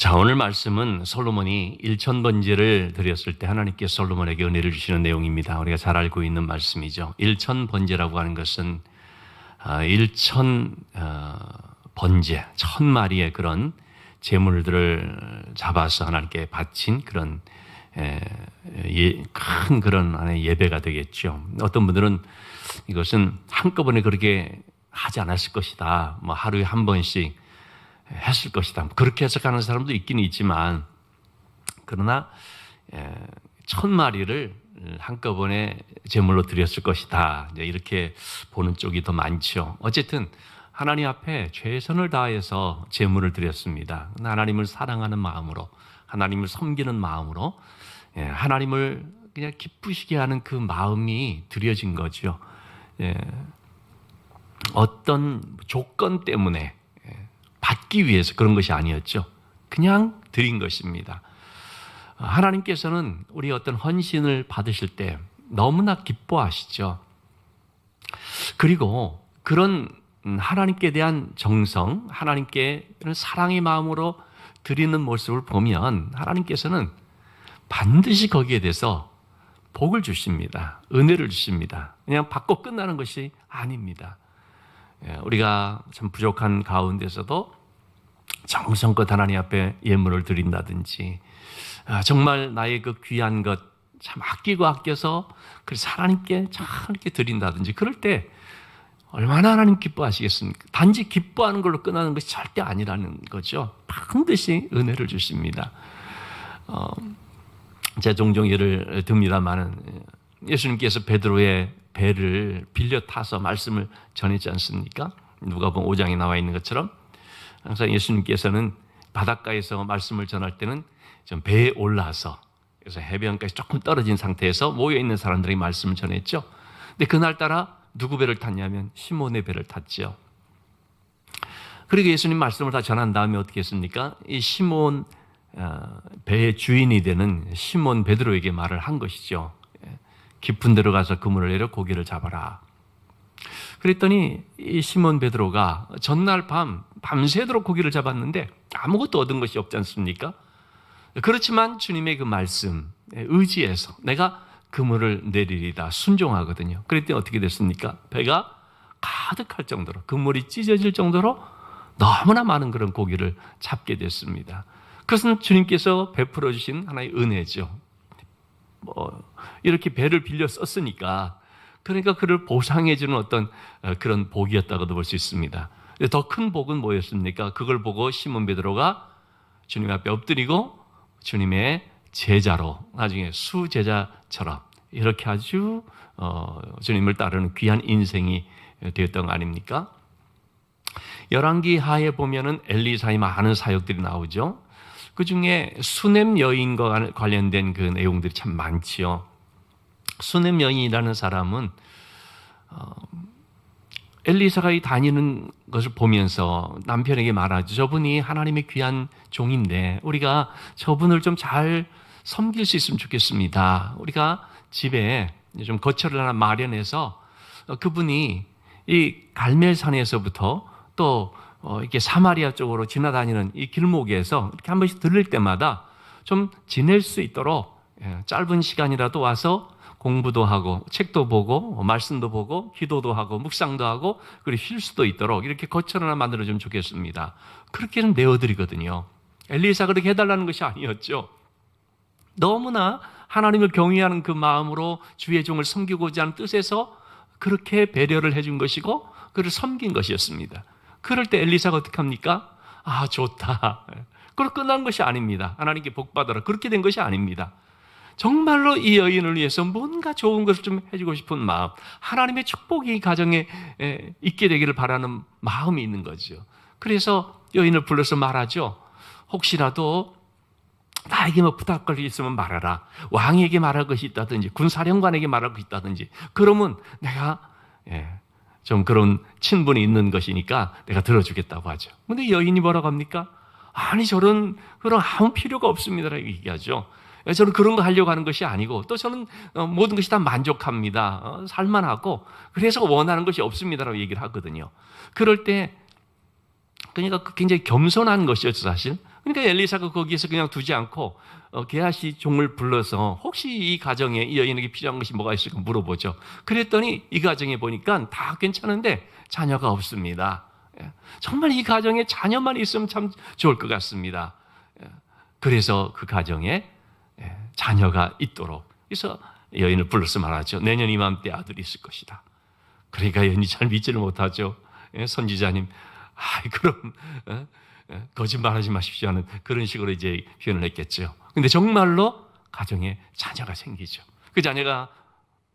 자, 오늘 말씀은 솔로몬이 일천번제를 드렸을 때 하나님께 솔로몬에게 은혜를 주시는 내용입니다. 우리가 잘 알고 있는 말씀이죠. 일천번제라고 하는 것은 일천 번제, 1000마리의 그런 제물들을 잡아서 하나님께 바친 그런 큰 그런 하나의 예배가 되겠죠. 어떤 분들은 이것은 한꺼번에 그렇게 하지 않았을 것이다. 뭐 하루에 한 번씩 했을 것이다. 그렇게 해석하는 사람도 있긴 있지만, 그러나 1000마리를 한꺼번에 제물로 드렸을 것이다. 이렇게 보는 쪽이 더 많죠. 어쨌든 하나님 앞에 최선을 다해서 제물을 드렸습니다. 하나님을 사랑하는 마음으로, 하나님을 섬기는 마음으로, 하나님을 그냥 기쁘시게 하는 그 마음이 드려진 거죠. 어떤 조건 때문에 받기 위해서 그런 것이 아니었죠. 그냥 드린 것입니다. 하나님께서는 우리 어떤 헌신을 받으실 때 너무나 기뻐하시죠. 그리고 그런 하나님께 대한 정성, 하나님께 사랑의 마음으로 드리는 모습을 보면 하나님께서는 반드시 거기에 대해서 복을 주십니다. 은혜를 주십니다. 그냥 받고 끝나는 것이 아닙니다. 우리가 참 부족한 가운데서도 정성껏 하나님 앞에 예물을 드린다든지, 정말 나의 그 귀한 것 참 아끼고 아껴서 그래서 하나님께 참 이렇게 드린다든지, 그럴 때 얼마나 하나님 기뻐하시겠습니까? 단지 기뻐하는 걸로 끝나는 것이 절대 아니라는 거죠. 반드시 은혜를 주십니다. 제가 종종 예를 듭니다만은, 예수님께서 베드로의 배를 빌려 타서 말씀을 전했지 않습니까? 누가복음 5장에 나와 있는 것처럼 항상 예수님께서는 바닷가에서 말씀을 전할 때는 좀 배에 올라서, 그래서 해변까지 조금 떨어진 상태에서 모여있는 사람들에게 말씀을 전했죠. 근데 그날따라 누구 배를 탔냐면 시몬의 배를 탔죠. 그리고 예수님 말씀을 다 전한 다음에 어떻게 했습니까? 이 시몬 배의 주인이 되는 시몬 베드로에게 말을 한 것이죠. 깊은 데로 가서 그물을 내려 고기를 잡아라. 그랬더니 이 시몬 베드로가 전날 밤새도록 고기를 잡았는데 아무것도 얻은 것이 없지 않습니까? 그렇지만 주님의 그 말씀 의지해서 내가 그물을 내리리다 순종하거든요. 그랬더니 어떻게 됐습니까? 배가 가득할 정도로, 그물이 찢어질 정도로 너무나 많은 그런 고기를 잡게 됐습니다. 그것은 주님께서 베풀어 주신 하나의 은혜죠. 이렇게 배를 빌려 썼으니까, 그러니까 그를 보상해 주는 어떤 그런 복이었다고도 볼 수 있습니다. 더 큰 복은 뭐였습니까? 그걸 보고 시몬 베드로가 주님 앞에 엎드리고 주님의 제자로, 나중에 수제자처럼 이렇게 아주 주님을 따르는 귀한 인생이 되었던 거 아닙니까? 열왕기 하에 보면은 엘리사의 많은 사역들이 나오죠. 그 중에 수넴 여인과 관련된 그 내용들이 참 많지요. 수넴 여인이라는 사람은 엘리사가 다니는 것을 보면서 남편에게 말하죠. 저분이 하나님의 귀한 종인데 우리가 저분을 좀 잘 섬길 수 있으면 좋겠습니다. 우리가 집에 좀 거처를 하나 마련해서 그분이 이 갈멜산에서부터 또 이렇게 사마리아 쪽으로 지나다니는 이 길목에서 이렇게 한 번씩 들릴 때마다 좀 지낼 수 있도록 짧은 시간이라도 와서 공부도 하고 책도 보고 말씀도 보고 기도도 하고 묵상도 하고 그리고 쉴 수도 있도록 이렇게 거처를 하나 만들어주면 좋겠습니다. 그렇게는 내어드리거든요. 엘리사가 그렇게 해달라는 것이 아니었죠. 너무나 하나님을 경외하는 그 마음으로 주의 종을 섬기고자 하는 뜻에서 그렇게 배려를 해준 것이고 그를 섬긴 것이었습니다. 그럴 때 엘리사가 어떻게 합니까? 아, 좋다. 그렇게 끝난 것이 아닙니다. 하나님께 복받아라. 그렇게 된 것이 아닙니다. 정말로 이 여인을 위해서 뭔가 좋은 것을 좀 해주고 싶은 마음, 하나님의 축복이 가정에 있게 되기를 바라는 마음이 있는 거죠. 그래서 여인을 불러서 말하죠. 혹시라도 나에게 뭐 부탁할 것이 있으면 말하라. 왕에게 말할 것이 있다든지 군사령관에게 말할 것이 있다든지 그러면 내가 좀 그런 친분이 있는 것이니까 내가 들어주겠다고 하죠. 근데 여인이 뭐라고 합니까? 아니 그런 아무 필요가 없습니다라고 얘기하죠. 저는 그런 거 하려고 하는 것이 아니고 또 저는 모든 것이 다 만족합니다. 살만하고 그래서 원하는 것이 없습니다라고 얘기를 하거든요. 그럴 때 그러니까 굉장히 겸손한 것이었죠. 사실 그러니까 엘리사가 거기에서 그냥 두지 않고 게하시 종을 불러서 혹시 이 가정에 이 여인에게 필요한 것이 뭐가 있을까 물어보죠. 그랬더니 이 가정에 보니까 다 괜찮은데 자녀가 없습니다. 정말 이 가정에 자녀만 있으면 참 좋을 것 같습니다. 그래서 그 가정에 자녀가 있도록 그래서 여인을 불러서 말하죠. 내년 이맘때 아들이 있을 것이다. 그러니까 여인이 잘 믿지를 못하죠. 선지자님, 그럼 거짓말하지 마십시오 하는 그런 식으로 이제 표현을 했겠죠. 근데 정말로 가정에 자녀가 생기죠. 그 자녀가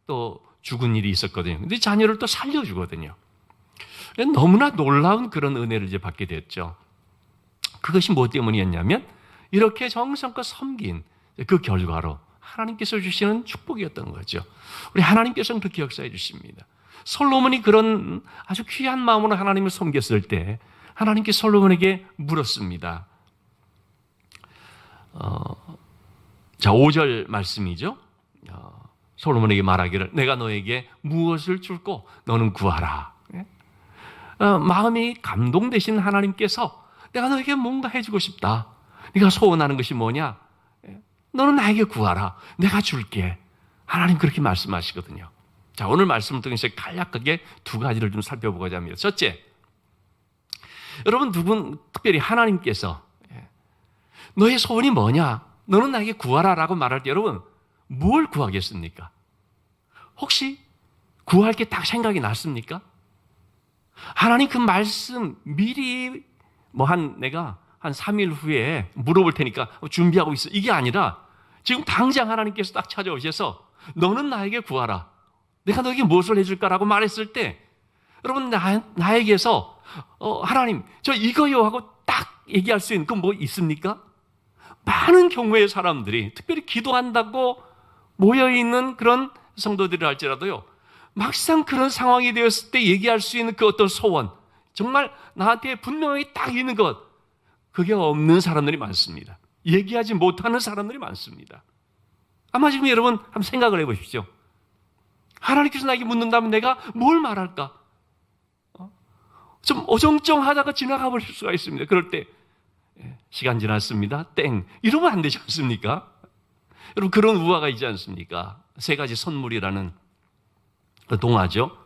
또 죽은 일이 있었거든요. 근데 자녀를 또 살려주거든요. 너무나 놀라운 그런 은혜를 이제 받게 됐죠. 그것이 뭐 때문이었냐면 이렇게 정성껏 섬긴 그 결과로 하나님께서 주시는 축복이었던 거죠. 우리 하나님께서는 그렇게 역사해 주십니다. 솔로몬이 그런 아주 귀한 마음으로 하나님을 섬겼을 때 하나님께서 솔로몬에게 물었습니다. 자, 5절 말씀이죠. 솔로몬에게 말하기를 내가 너에게 무엇을 줄고 너는 구하라. 마음이 감동되신 하나님께서 내가 너에게 뭔가 해주고 싶다. 네가 소원하는 것이 뭐냐? 너는 나에게 구하라. 내가 줄게. 하나님 그렇게 말씀하시거든요. 자, 오늘 말씀을 통해서 간략하게 두 가지를 좀 살펴보고자 합니다. 첫째, 여러분 특별히 하나님께서 너의 소원이 뭐냐? 너는 나에게 구하라라고 말할 때 여러분 뭘 구하겠습니까? 혹시 구할 게 딱 생각이 났습니까? 하나님 그 말씀 미리 내가 한 3일 후에 물어볼 테니까 준비하고 있어. 이게 아니라 지금 당장 하나님께서 딱 찾아오셔서 너는 나에게 구하라. 내가 너에게 무엇을 해줄까라고 말했을 때 여러분 나에게서 하나님 저 이거요 하고 딱 얘기할 수 있는 그 뭐 있습니까? 많은 경우의 사람들이 특별히 기도한다고 모여있는 그런 성도들을 할지라도요 막상 그런 상황이 되었을 때 얘기할 수 있는 그 어떤 소원 정말 나한테 분명하게 딱 있는 것 그게 없는 사람들이 많습니다. 얘기하지 못하는 사람들이 많습니다. 아마 지금 여러분 한번 생각을 해보십시오. 하나님께서 나에게 묻는다면 내가 뭘 말할까? 좀 어정쩡하다가 지나가 버릴 수가 있습니다. 그럴 때 시간 지났습니다. 땡 이러면 안 되지 않습니까? 여러분 그런 우화가 있지 않습니까? 세 가지 선물이라는 그 동화죠.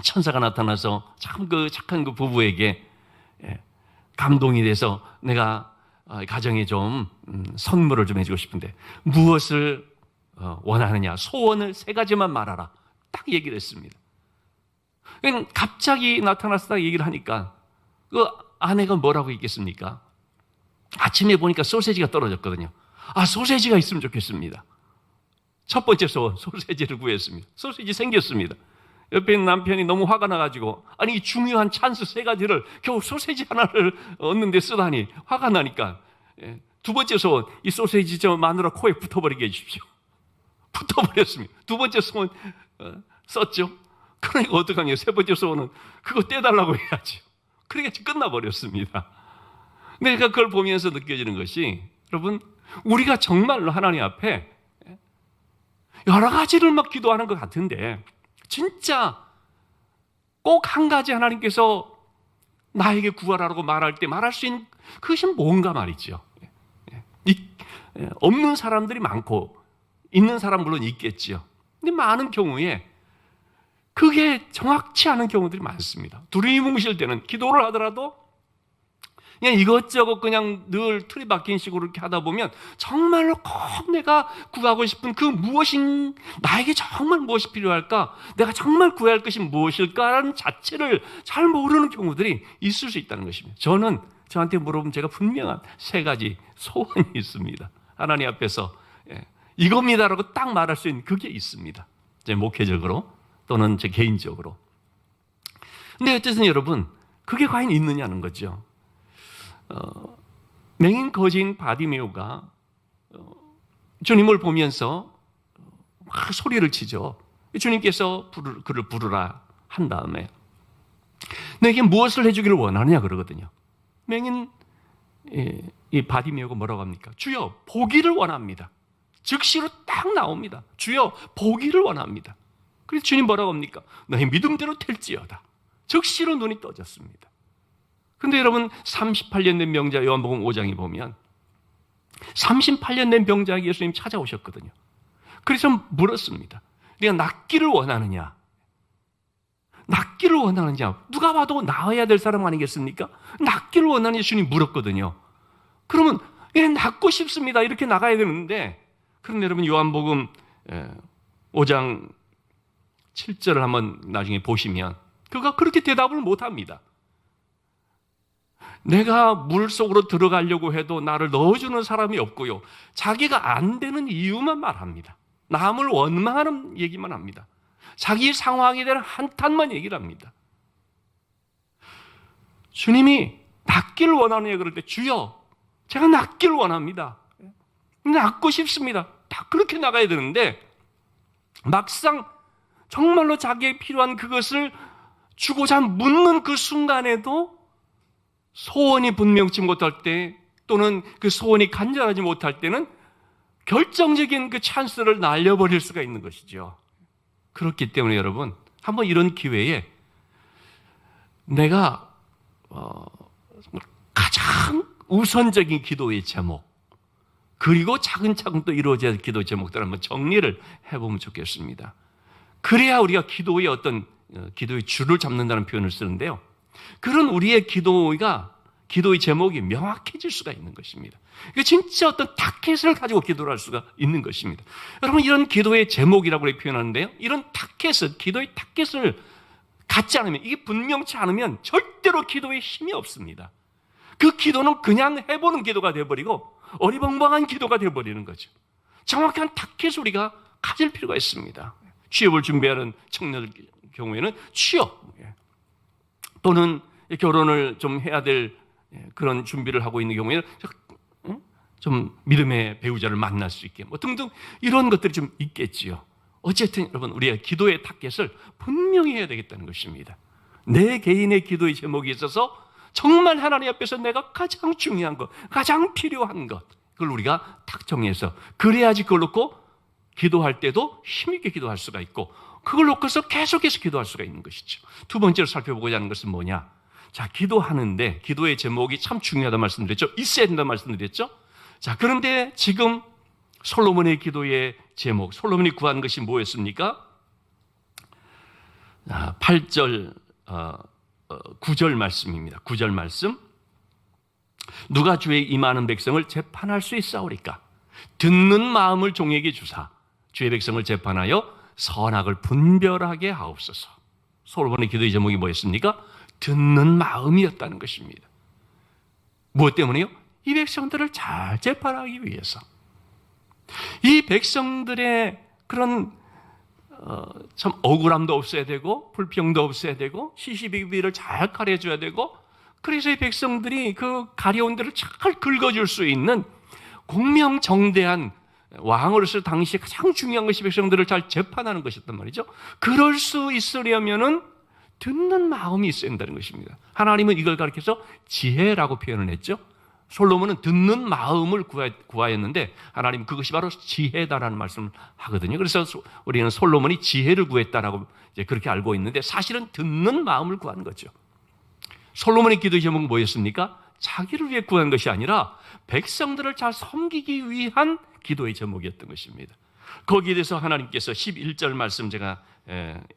천사가 나타나서 참 그 착한 그 부부에게 감동이 돼서 내가 가정에 좀 선물을 좀 해주고 싶은데 무엇을 원하느냐 소원을 세 가지만 말하라 딱 얘기를 했습니다. 갑자기 나타나서 딱 얘기를 하니까 그 아내가 뭐라고 했겠습니까? 아침에 보니까 소세지가 떨어졌거든요. 소세지가 있으면 좋겠습니다. 첫 번째 소원 소세지를 구했습니다. 소세지 생겼습니다. 옆에 있는 남편이 너무 화가 나가지고 이 중요한 찬스 세 가지를 겨우 소세지 하나를 얻는 데 쓰다니 화가 나니까 두 번째 소원 이 소세지 저 마누라 코에 붙어버리게 해주십시오. 붙어버렸습니다. 두 번째 소원 썼죠. 그러니까 어떡하냐 세 번째 소원은 그거 떼달라고 해야지. 그러니까 끝나버렸습니다. 내가 그걸 보면서 느껴지는 것이 여러분 우리가 정말로 하나님 앞에 여러 가지를 막 기도하는 것 같은데 진짜 꼭 한 가지 하나님께서 나에게 구하라고 말할 때 말할 수 있는 그것이 뭔가 말이죠. 없는 사람들이 많고 있는 사람 물론 있겠지요. 근데 많은 경우에 그게 정확치 않은 경우들이 많습니다. 두리뭉실 때는 기도를 하더라도 그냥 이것저것 그냥 늘 틀이 박힌 식으로 이렇게 하다 보면 정말로 꼭 내가 구하고 싶은 그 나에게 정말 무엇이 필요할까? 내가 정말 구해야 할 것이 무엇일까라는 자체를 잘 모르는 경우들이 있을 수 있다는 것입니다. 저한테 물어보면 제가 분명한 세 가지 소원이 있습니다. 하나님 앞에서 이겁니다라고 딱 말할 수 있는 그게 있습니다. 제 목회적으로 또는 제 개인적으로. 근데 어쨌든 여러분 그게 과연 있느냐는 거죠. 맹인 거지인 바디메오가 주님을 보면서 막 소리를 치죠. 주님께서 그를 부르라 한 다음에 내게 무엇을 해주기를 원하느냐 그러거든요. 맹인 이 바디메오가 뭐라고 합니까? 주여 보기를 원합니다. 즉시로 딱 나옵니다. 주여 보기를 원합니다. 그래서 주님 뭐라고 합니까? 너의 믿음대로 될지어다. 즉시로 눈이 떠졌습니다. 근데 여러분 38년 된 병자 요한복음 5장에 보면 38년 된 병자에게 예수님 찾아오셨거든요. 그래서 물었습니다. 네가 낫기를 원하느냐? 낫기를 원하느냐? 누가 봐도 나아야 될 사람 아니겠습니까? 낫기를 원하는 예수님이 물었거든요. 그러면 낫고 싶습니다. 이렇게 나가야 되는데, 그런데 여러분 요한복음 5장 7절을 한번 나중에 보시면 그가 그렇게 대답을 못합니다. 내가 물속으로 들어가려고 해도 나를 넣어주는 사람이 없고요. 자기가 안 되는 이유만 말합니다. 남을 원망하는 얘기만 합니다. 자기 상황에 대한 한탄만 얘기를 합니다. 주님이 낫기를 원하느냐 그럴 때 주여 제가 낫기를 원합니다. 낫고 싶습니다. 다 그렇게 나가야 되는데 막상 정말로 자기에게 필요한 그것을 주고자 묻는 그 순간에도 소원이 분명치 못할 때 또는 그 소원이 간절하지 못할 때는 결정적인 그 찬스를 날려버릴 수가 있는 것이죠. 그렇기 때문에 여러분 한번 이런 기회에 내가 가장 우선적인 기도의 제목 그리고 차근차근 또 이루어져야 할 기도의 제목들을 한번 정리를 해보면 좋겠습니다. 그래야 우리가 기도의 어떤 기도의 줄을 잡는다는 표현을 쓰는데요. 그런 우리의 기도의 제목이 명확해질 수가 있는 것입니다. 이게 진짜 어떤 타켓을 가지고 기도를 할 수가 있는 것입니다. 여러분 이런 기도의 제목이라고 표현하는데요. 이런 타켓을 기도의 타켓을 갖지 않으면 이게 분명치 않으면 절대로 기도에 힘이 없습니다. 그 기도는 그냥 해보는 기도가 되어버리고 어리벙벙한 기도가 되어버리는 거죠. 정확한 타켓을 우리가 가질 필요가 있습니다. 취업을 준비하는 청년들 경우에는 취업 또는 결혼을 좀 해야 될 그런 준비를 하고 있는 경우에는 좀 믿음의 배우자를 만날 수 있게 뭐 등등 이런 것들이 좀 있겠지요. 어쨌든 여러분 우리의 기도의 타겟을 분명히 해야 되겠다는 것입니다. 내 개인의 기도의 제목이 있어서 정말 하나님 앞에서 내가 가장 중요한 것, 가장 필요한 것 그걸 우리가 탁 정해서 그래야지 그걸 놓고 기도할 때도 힘있게 기도할 수가 있고 그걸 놓고서 계속해서 기도할 수가 있는 것이죠. 두 번째로 살펴보고자 하는 것은 뭐냐? 자, 기도하는데 기도의 제목이 참 중요하다는 말씀드렸죠. 있어야 된다는 말씀드렸죠. 자, 그런데 지금 솔로몬의 기도의 제목, 솔로몬이 구한 것이 뭐였습니까? 8절, 9절 말씀입니다. 9절 말씀. 누가 주의 임하는 백성을 재판할 수 있사오리까? 듣는 마음을 종에게 주사 주의 백성을 재판하여 선악을 분별하게 하옵소서. 솔로몬의 기도의 제목이 뭐였습니까? 듣는 마음이었다는 것입니다. 무엇 때문에요? 이 백성들을 잘 재판하기 위해서. 이 백성들의 그런 참 억울함도 없어야 되고 불평도 없어야 되고 시시비비를 잘 가려줘야 되고 그래서 이 백성들이 그 가려운 데를 잘 긁어줄 수 있는 공명정대한 왕으로서 당시에 가장 중요한 것이 백성들을 잘 재판하는 것이었단 말이죠. 그럴 수 있으려면은 듣는 마음이 있어야 한다는 것입니다. 하나님은 이걸 가르쳐서 지혜라고 표현을 했죠. 솔로몬은 듣는 마음을 구하였는데 하나님 그것이 바로 지혜다라는 말씀을 하거든요. 그래서 우리는 솔로몬이 지혜를 구했다라고 이제 그렇게 알고 있는데 사실은 듣는 마음을 구한 거죠. 솔로몬의 기도 제목은 뭐였습니까? 자기를 위해 구한 것이 아니라 백성들을 잘 섬기기 위한 기도의 제목이었던 것입니다. 거기에 대해서 하나님께서 11절 말씀 제가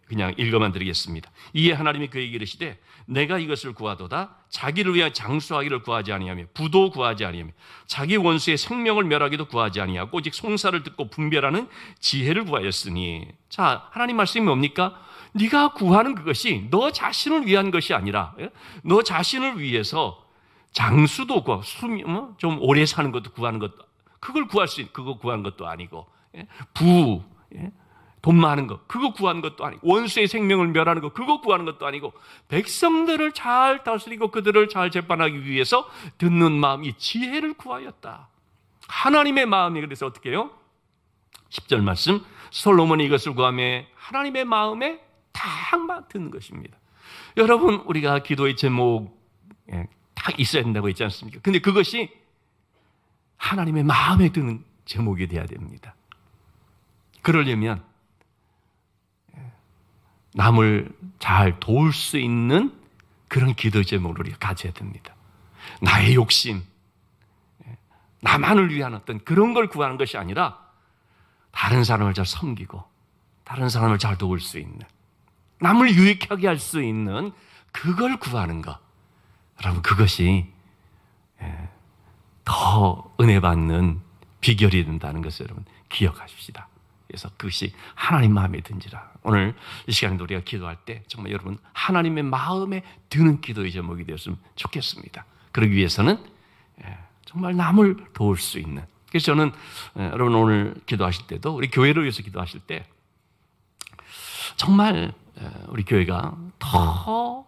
그냥 읽어만 드리겠습니다. 이에 하나님이 그에게 이르시되 내가 이것을 구하도다 자기를 위하여 장수하기를 구하지 아니하며 부도 구하지 아니하며 자기 원수의 생명을 멸하기도 구하지 아니하고 오직 송사를 듣고 분별하는 지혜를 구하였으니. 자, 하나님 말씀이 뭡니까? 네가 구하는 그것이 너 자신을 위한 것이 아니라 너 자신을 위해서 장수도 구하고 좀 오래 사는 것도 구하는 것도 그걸 구할 수 있는 그거 구하는 것도 아니고 돈 많은 것 그거 구하는 것도 아니고 원수의 생명을 멸하는 것 그거 구하는 것도 아니고 백성들을 잘 다스리고 그들을 잘 재판하기 위해서 듣는 마음이 지혜를 구하였다. 하나님의 마음이 그래서 어떻게 해요? 10절 말씀 솔로몬이 이것을 구하며 하나님의 마음에 딱 듣는 것입니다. 여러분 우리가 기도의 제목에 딱 있어야 된다고 했지 않습니까? 근데 그것이 하나님의 마음에 드는 제목이 돼야 됩니다. 그러려면 남을 잘 도울 수 있는 그런 기도 제목을 우리가 가져야 됩니다. 나의 욕심, 나만을 위한 어떤 그런 걸 구하는 것이 아니라 다른 사람을 잘 섬기고 다른 사람을 잘 도울 수 있는, 남을 유익하게 할 수 있는 그걸 구하는 것. 여러분, 그것이 더 은혜 받는 비결이 된다는 것을 여러분 기억하십시다. 그래서 그것이 하나님 마음에 든지라. 오늘 이 시간에 우리가 기도할 때 정말 여러분 하나님의 마음에 드는 기도의 제목이 되었으면 좋겠습니다. 그러기 위해서는 정말 남을 도울 수 있는. 그래서 저는 여러분 오늘 기도하실 때도 우리 교회를 위해서 기도하실 때 정말 우리 교회가 더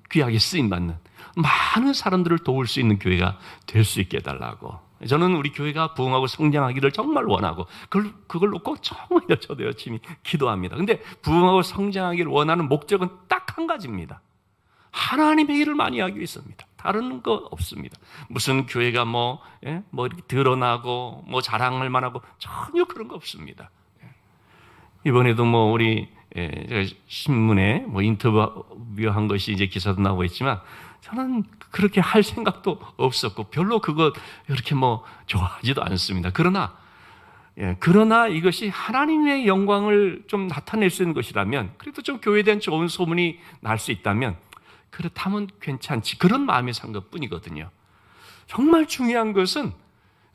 귀하게 쓰임받는 많은 사람들을 도울 수 있는 교회가 될 수 있게 해달라고. 저는 우리 교회가 부흥하고 성장하기를 정말 원하고 그걸 놓고 정말 저도 열심히 기도합니다. 근데 부흥하고 성장하기를 원하는 목적은 딱 한 가지입니다. 하나님의 일을 많이 하기 위해서입니다. 다른 거 없습니다. 무슨 교회가 뭐 이렇게 드러나고 뭐 자랑할 만하고 전혀 그런 거 없습니다. 이번에도 뭐 우리 제가 신문에 뭐 인터뷰한 것이 이제 기사도 나오고 있지만 저는 그렇게 할 생각도 없었고 별로 그거 이렇게 뭐 좋아하지도 않습니다. 그러나 이것이 하나님의 영광을 좀 나타낼 수 있는 것이라면, 그래도 좀 교회에 대한 좋은 소문이 날 수 있다면 그렇다면 괜찮지, 그런 마음에 산 것뿐이거든요. 정말 중요한 것은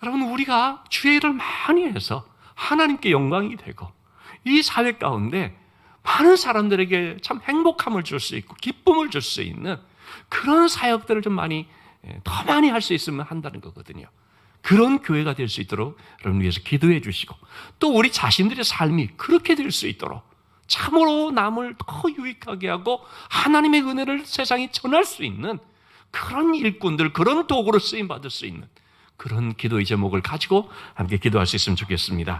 여러분 우리가 주의 일을 많이 해서 하나님께 영광이 되고 이 사회 가운데 많은 사람들에게 참 행복함을 줄 수 있고 기쁨을 줄 수 있는 그런 사역들을 좀 더 많이 할 수 있으면 한다는 거거든요. 그런 교회가 될 수 있도록 여러분 위해서 기도해 주시고, 또 우리 자신들의 삶이 그렇게 될 수 있도록 참으로 남을 더 유익하게 하고 하나님의 은혜를 세상에 전할 수 있는 그런 일꾼들, 그런 도구로 쓰임받을 수 있는 그런 기도의 제목을 가지고 함께 기도할 수 있으면 좋겠습니다.